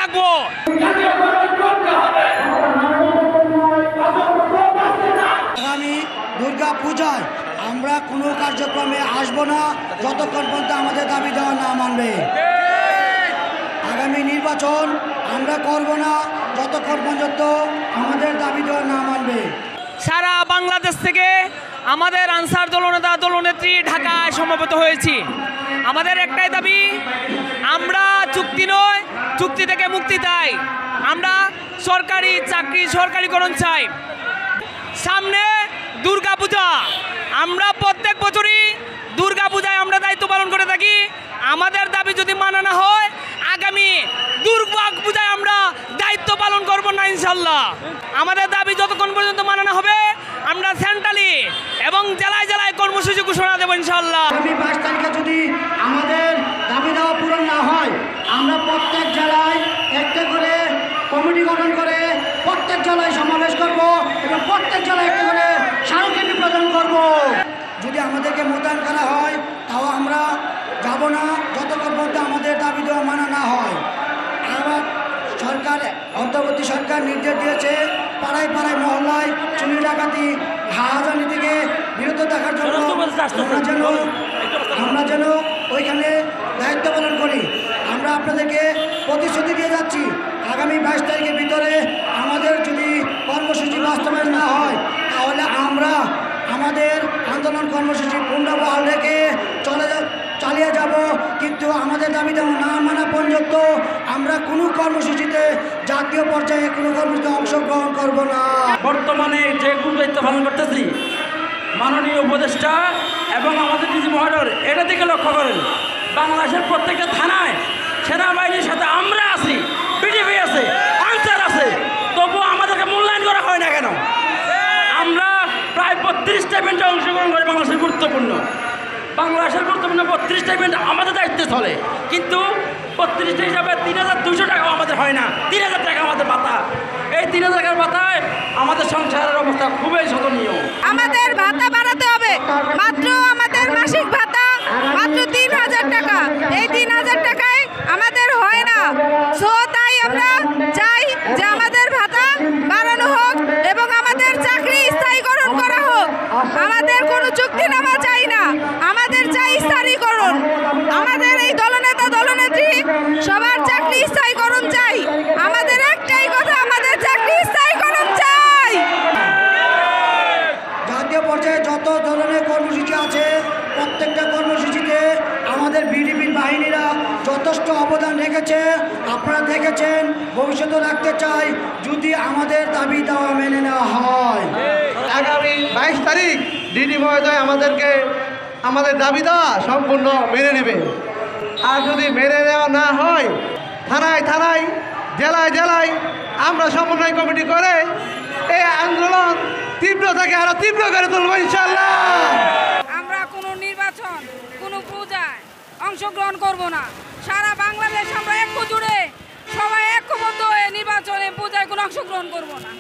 থাকবো। আগামী দুর্গা পূজায় আমরা কোনো কার্যক্রমে আসবো না যতক্ষণ পর্যন্ত আমাদের দাবি দেওয়া না মানবে। আগামী নির্বাচন আমরা করব না যতক্ষণ পর্যন্ত আমাদের দাবি দেওয়া না মানবে। সারা বাংলাদেশ থেকে আমাদের আনসার দলনেতা দলনেত্রী ঢাকায় সমবেত হয়েছি। আমাদের একটাই দাবি, আমরা চুক্তি নয়, চুক্তি থেকে মুক্তি চাই। আমরা সরকারি চাকরি সরকারিকরণ চাই। সামনে দুর্গা পূজা, আমরা প্রত্যেক বছরই দুর্গা পূজায় আমরা দায়িত্ব পালন করে থাকি। আমাদের দাবি যদি মানা না হয়, আগামী দুর্গা পূজায় আমরা দায়িত্ব পালন করব না ইনশাল্লাহ। আমাদের দাবি যতক্ষণ পর্যন্ত মানা হবে, আমরা সেন্ট্রালি এবং জেলায় জেলায় কর্মসূচি ঘোষণা দেবো ইনশাল্লাহ। আগামী 22 তারিখে যদি আমাদের দাবি দেওয়া পূরণ না হয়, আমরা প্রত্যেক জেলায় একটা করে কমিটি গঠন করে প্রত্যেক জেলায় সমাবেশ করব এবং প্রত্যেক জেলায় একটা করে স্মারকলিপি প্রদান করব। যদি আমাদেরকে মোতায়েন করা হয় তাও আমরা যাব না যতক্ষণ পর্যন্ত আমাদের দাবি দেওয়া মানা না হয়। আবার সরকার, অন্তর্বর্তী সরকার নির্দেশ দিয়েছে পাড়ায় পাড়ায় মহল্লায় চুরি ডাকাতি হাজানি থেকে বিরত থাকার জন্য আমরা যেন ওইখানে দায়িত্ব পালন করি। আমরা আপনাদেরকে প্রতিশ্রুতি দিয়ে যাচ্ছি, আগামী 22 তারিখের ভিতরে আমাদের যদি কর্মসূচি বাস্তবায়ন না হয় তাহলে আমরা আমাদের আন্দোলন কর্মসূচি পূর্ণবহাল রেখে চালিয়ে যাব। কিন্তু আমাদের দাবি দেওয়া না মানা পর্যন্ত আমরা কোনো কর্মসূচিতে, জাতীয় পর্যায়ে কোনো কর্মসূচিতে অংশগ্রহণ করব না। বর্তমানে যে দায়িত্ব পালন করতেছি, মাননীয় উপদেষ্টা এবং আমাদের ডিজি মহোদয় এটা দিকে লক্ষ্য করেন। বাংলাদেশের প্রত্যেকটা থানায় সেনাবাহিনীর সাথে আমরা আছি, বিডিপি আছে, আনসার আছে, তবুও আমাদেরকে মূল্যায়ন করা হয় না কেন? আমরা প্রায় 32টা ইভেন্টে অংশগ্রহণ করি। বাংলাদেশের গুরুত্বপূর্ণ 32টা ইভেন্ট আমাদের দায়িত্বে চলে, কিন্তু 32টা হিসাবে 3200 টাকাও আমাদের হয় না। 3000 টাকা আমাদের ভাতা। এই 3000 টাকার ভাতায় আমাদের সংসারের অবস্থা খুবই শোচনীয়। আমাদের ভাতা বাড়াতে হবে। মাত্র আমাদের মাসিক ভাতা মাত্র 3000 টাকা। এই 3000 টাকায় আমাদের হয় না। সো তাই আমরা চাই যে আমাদের ভাতা বাড়ানো হোক এবং আমাদের চাকরি স্থায়ীকরণ করা হোক। আমাদের কোনো চুক্তিনামা চাই না, আমাদের চাই স্থায়ীকরণ। আমাদের এই দলনেতা দলনেত্রী সবার চাকরি স্থায়ীকরণ চাই। আমাদের একটাই কথা, আমাদের চাকরি স্থায়ীকরণ চাই। জাতীয় পর্যায়ে যত ধরনের কর্মসূচি আছে, প্রত্যেকটা কর্মসূচিতে আমাদের বিডিপির বাহিনীরা যথেষ্ট অবদান রেখেছে। আপনারা দেখেছেন, ভবিষ্যতে রাখতে চাই যদি আমাদের দাবি দেওয়া মেনে নেওয়া হয়। আগামী 22 তারিখ ডিডি মহোদয় আমাদেরকে আমাদের দাবি দেওয়া সম্পূর্ণ মেনে নেবে। আর যদি মেনে নেওয়া না হয়, থানায় থানায় জেলায় জেলায় আমরা সমন্বয় কমিটি করে এই আন্দোলন তীব্রতাকে আরো তীব্র করে তুলব ইনশাল্লাহ। আমরা কোনো নির্বাচন, কোনো পূজায় অংশগ্রহণ করব না। সারা বাংলাদেশ আমরা ঐক্য জুড়ে সবাই ঐক্যবদ্ধ হয়ে নির্বাচনে পূজায় কোনো অংশগ্রহণ করব না।